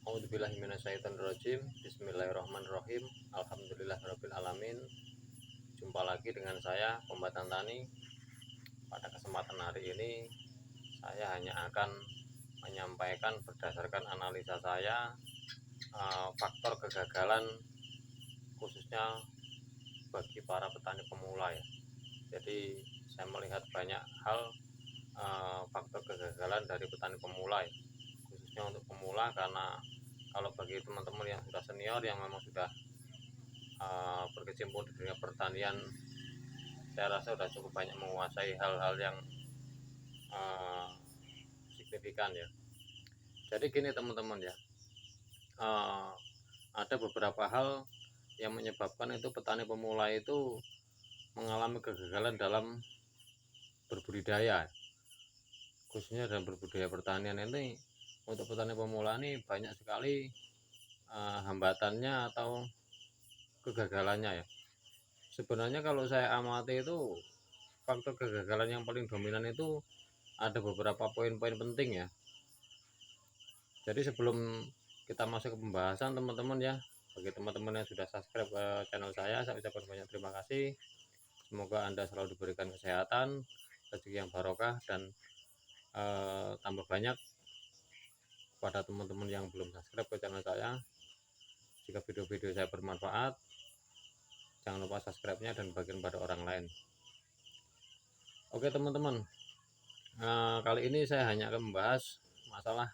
A'udzubillahiminasyaitonirrajim. Bismillahirrahmanirrahim. Alhamdulillahirabbil alamin. Jumpa lagi dengan saya Kombatan Tani. Pada kesempatan hari ini saya hanya akan menyampaikan berdasarkan analisa saya faktor kegagalan khususnya bagi para petani pemula ya. Jadi saya melihat banyak hal faktor kegagalan dari petani pemula ya, khususnya untuk pemula, karena kalau bagi teman-teman yang sudah senior yang memang sudah berkecimpung di dunia pertanian, saya rasa sudah cukup banyak menguasai hal-hal yang signifikan ya. Jadi gini teman-teman ya, ada beberapa hal yang menyebabkan itu petani pemula itu mengalami kegagalan dalam berbudidaya, khususnya dalam berbudidaya pertanian. Ini untuk petani pemula ini banyak sekali hambatannya atau kegagalannya ya. Sebenarnya kalau saya amati itu faktor kegagalan yang paling dominan itu ada beberapa poin-poin penting ya. Jadi sebelum kita masuk ke pembahasan teman-teman ya, bagi teman-teman yang sudah subscribe ke channel saya ucapkan banyak terima kasih. Semoga Anda selalu diberikan kesehatan, rezeki yang barokah, dan tambah banyak. Pada teman-teman yang belum subscribe ke channel saya, jika video-video saya bermanfaat, jangan lupa subscribe-nya dan bagikan pada orang lain. Oke teman-teman, kali ini saya hanya akan membahas masalah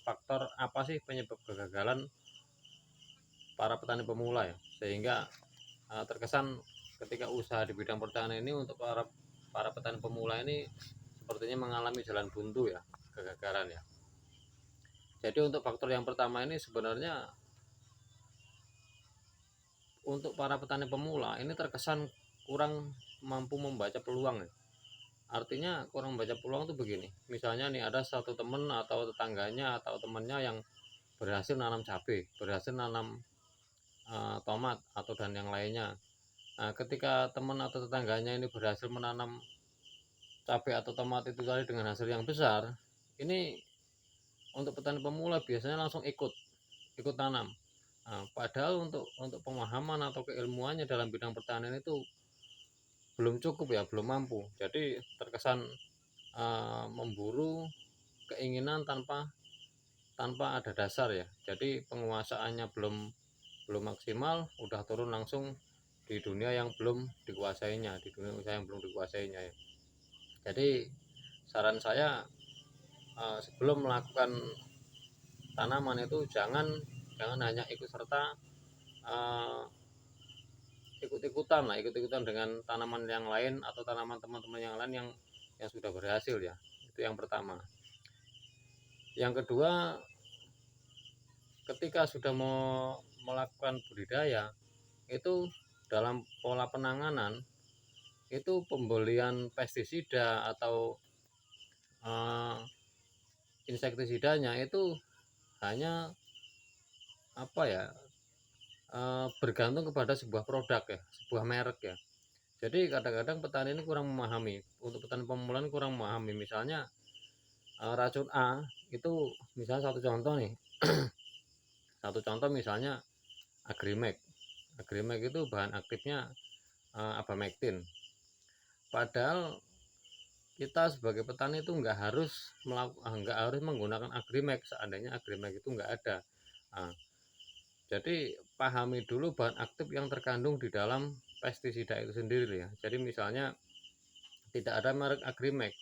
faktor apa sih penyebab kegagalan para petani pemula ya, sehingga terkesan ketika usaha di bidang pertanian ini untuk para petani pemula ini sepertinya mengalami jalan buntu ya, kegagalan ya. Jadi untuk faktor yang pertama ini sebenarnya untuk para petani pemula ini terkesan kurang mampu membaca peluang ya. Artinya kurang membaca peluang itu begini, misalnya nih ada satu teman atau tetangganya atau temannya yang berhasil nanam cabai, berhasil nanam tomat atau dan yang lainnya. Nah, ketika teman atau tetangganya ini berhasil menanam cabai atau tomat itu tadi dengan hasil yang besar, ini untuk petani pemula biasanya langsung ikut tanam. Nah, padahal untuk pemahaman atau keilmuannya dalam bidang pertanian itu belum cukup ya, belum mampu. Jadi terkesan memburu keinginan tanpa ada dasar ya. Jadi penguasaannya belum maksimal, udah turun langsung di dunia yang belum dikuasainya, di dunia usaha yang belum dikuasainya ya. Jadi saran saya sebelum melakukan tanaman itu jangan hanya ikut serta ikut-ikutan dengan tanaman yang lain atau tanaman teman-teman yang lain yang sudah berhasil ya. Itu yang pertama. Yang kedua, ketika sudah mau melakukan budidaya itu dalam pola penanganan itu pembelian pestisida atau insektisidanya itu hanya bergantung kepada sebuah produk ya, sebuah merek ya. Jadi kadang-kadang petani ini kurang memahami, untuk petani pemula ini kurang memahami. Misalnya racun A itu, misalnya satu contoh nih, satu contoh misalnya Agrimek. Agrimek itu bahan aktifnya abamectin. Padahal kita sebagai petani itu nggak harus menggunakan Agrimek seandainya Agrimek itu nggak ada. Nah, jadi pahami dulu bahan aktif yang terkandung di dalam pestisida itu sendiri ya. Jadi misalnya tidak ada merek Agrimek,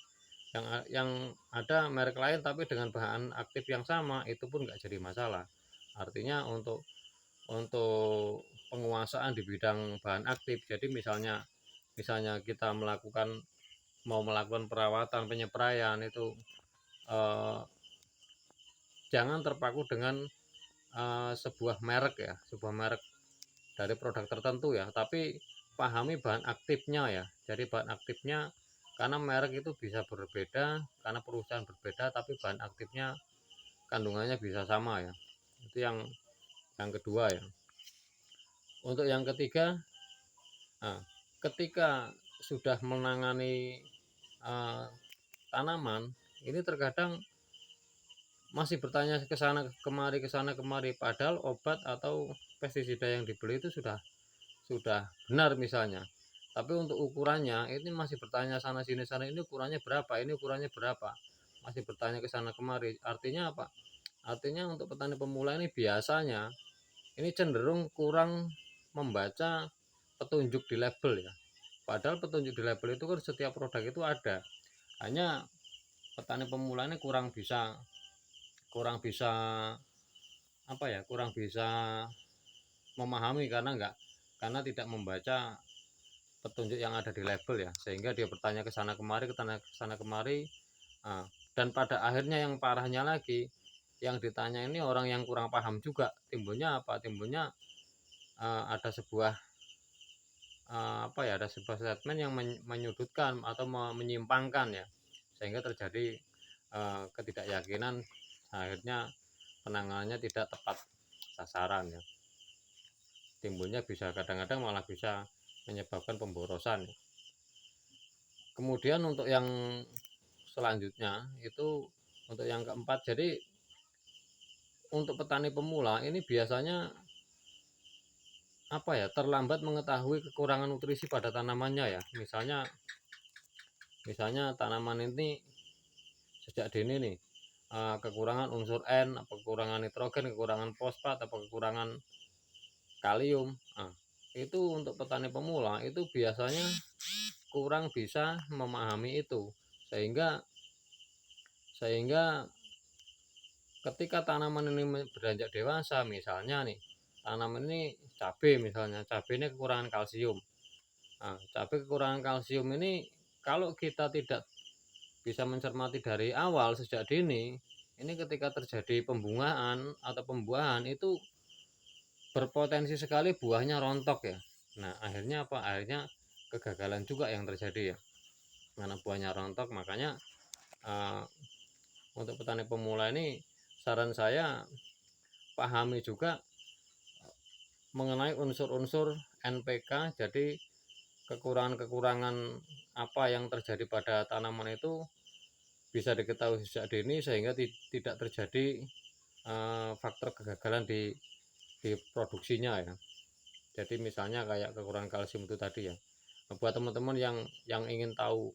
yang ada merek lain tapi dengan bahan aktif yang sama, itu pun nggak jadi masalah. Artinya untuk penguasaan di bidang bahan aktif, jadi misalnya kita mau melakukan perawatan penyepraian itu jangan terpaku dengan sebuah merek ya, sebuah merek dari produk tertentu ya, tapi pahami bahan aktifnya ya. Jadi bahan aktifnya, karena merek itu bisa berbeda, karena perusahaan berbeda, tapi bahan aktifnya kandungannya bisa sama ya. Itu yang kedua ya. Untuk yang ketiga, ketika sudah menangani tanaman, ini terkadang masih bertanya ke sana kemari, padahal obat atau pestisida yang dibeli itu sudah benar misalnya. Tapi untuk ukurannya ini masih bertanya sana, ini ukurannya berapa, ini ukurannya berapa. Masih bertanya ke sana kemari. Artinya apa? Artinya untuk petani pemula ini biasanya ini cenderung kurang membaca petunjuk di label ya. Padahal petunjuk di label itu kan setiap produk itu ada. Hanya petani pemula ini kurang bisa apa ya? Kurang bisa memahami karena tidak membaca petunjuk yang ada di label ya, sehingga dia bertanya ke sana kemari dan pada akhirnya yang parahnya lagi, yang ditanya ini orang yang kurang paham juga. Timbulnya apa? Timbulnya ada sebuah ada sebuah statement yang menyudutkan atau menyimpangkan ya, sehingga terjadi ketidakyakinan, akhirnya penanganannya tidak tepat sasaran ya. Timbulnya bisa kadang-kadang malah bisa menyebabkan pemborosan ya. Kemudian untuk yang selanjutnya itu untuk yang keempat, jadi untuk petani pemula ini biasanya terlambat mengetahui kekurangan nutrisi pada tanamannya ya. Misalnya tanaman ini sejak dini nih kekurangan unsur N, kekurangan nitrogen, kekurangan fosfat, atau kekurangan kalium. Itu untuk petani pemula itu biasanya kurang bisa memahami itu, sehingga ketika tanaman ini beranjak dewasa, misalnya nih tanaman ini cabai, misalnya cabai ini kekurangan kalsium. Cabai kekurangan kalsium ini kalau kita tidak bisa mencermati dari awal sejak dini, ini ketika terjadi pembungaan atau pembuahan itu berpotensi sekali buahnya rontok ya. Nah akhirnya apa? Akhirnya kegagalan juga yang terjadi ya, karena buahnya rontok. Makanya untuk petani pemula ini saran saya pahami juga mengenai unsur-unsur NPK. Jadi kekurangan-kekurangan apa yang terjadi pada tanaman itu bisa diketahui sejak dini, sehingga tidak terjadi faktor kegagalan di produksinya ya. Jadi misalnya kayak kekurangan kalsium itu tadi ya. Buat teman-teman yang ingin tahu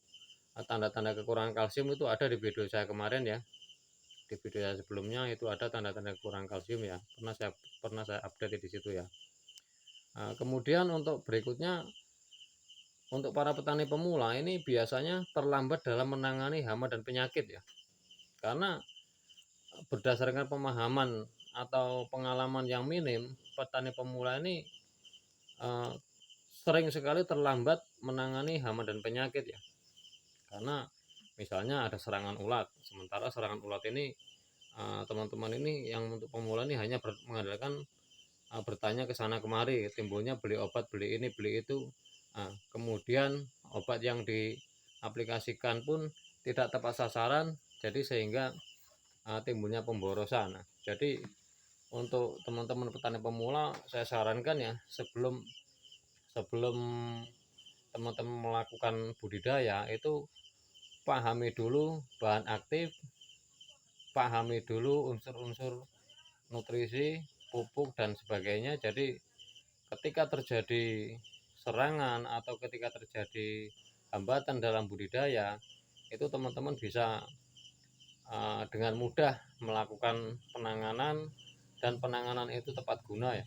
tanda-tanda kekurangan kalsium, itu ada di video saya kemarin ya. Di video saya sebelumnya itu ada tanda-tanda kekurangan kalsium ya. Pernah saya update di situ ya. Kemudian untuk berikutnya, untuk para petani pemula ini biasanya terlambat dalam menangani hama dan penyakit ya. Karena berdasarkan pemahaman atau pengalaman yang minim, petani pemula ini sering sekali terlambat menangani hama dan penyakit ya. Karena misalnya ada serangan ulat, sementara serangan ulat ini teman-teman ini yang untuk pemula ini hanya mengandalkan bertanya ke sana kemari, timbulnya beli obat, beli ini, beli itu. Kemudian obat yang diaplikasikan pun tidak tepat sasaran, jadi sehingga timbulnya pemborosan. Jadi untuk teman-teman petani pemula saya sarankan ya, sebelum teman-teman melakukan budidaya itu pahami dulu bahan aktif, pahami dulu unsur-unsur nutrisi, pupuk dan sebagainya. Jadi ketika terjadi serangan atau ketika terjadi hambatan dalam budidaya, itu teman-teman bisa dengan mudah melakukan penanganan, dan penanganan itu tepat guna ya.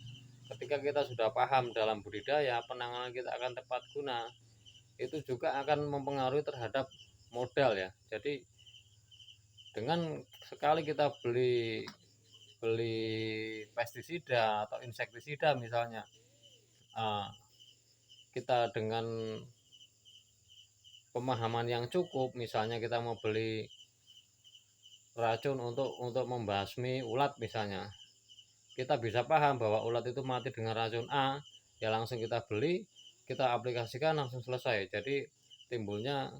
Ketika kita sudah paham dalam budidaya, penanganan kita akan tepat guna, itu juga akan mempengaruhi terhadap modal ya. Jadi dengan sekali kita beli pestisida atau insektisida misalnya, kita dengan pemahaman yang cukup, misalnya kita mau beli racun untuk membasmi ulat misalnya, kita bisa paham bahwa ulat itu mati dengan racun A, ya langsung kita beli, kita aplikasikan, langsung selesai. Jadi timbulnya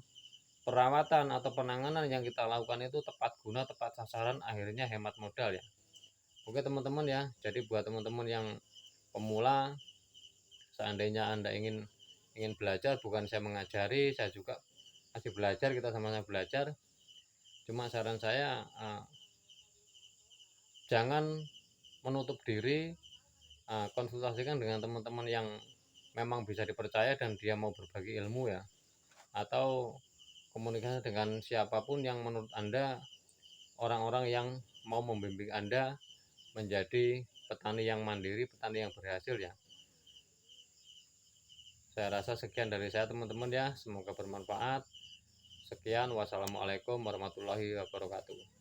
perawatan atau penanganan yang kita lakukan itu tepat guna, tepat sasaran, akhirnya hemat modal ya. Oke teman-teman ya, jadi buat teman-teman yang pemula, seandainya Anda ingin belajar, bukan saya mengajari, saya juga masih belajar, kita sama-sama belajar. Cuma saran saya jangan menutup diri, konsultasikan dengan teman-teman yang memang bisa dipercaya dan dia mau berbagi ilmu ya, atau komunikasi dengan siapapun yang menurut Anda orang-orang yang mau membimbing Anda menjadi petani yang mandiri, petani yang berhasil ya. Saya rasa sekian dari saya teman-teman ya, semoga bermanfaat. Sekian, wassalamualaikum warahmatullahi wabarakatuh.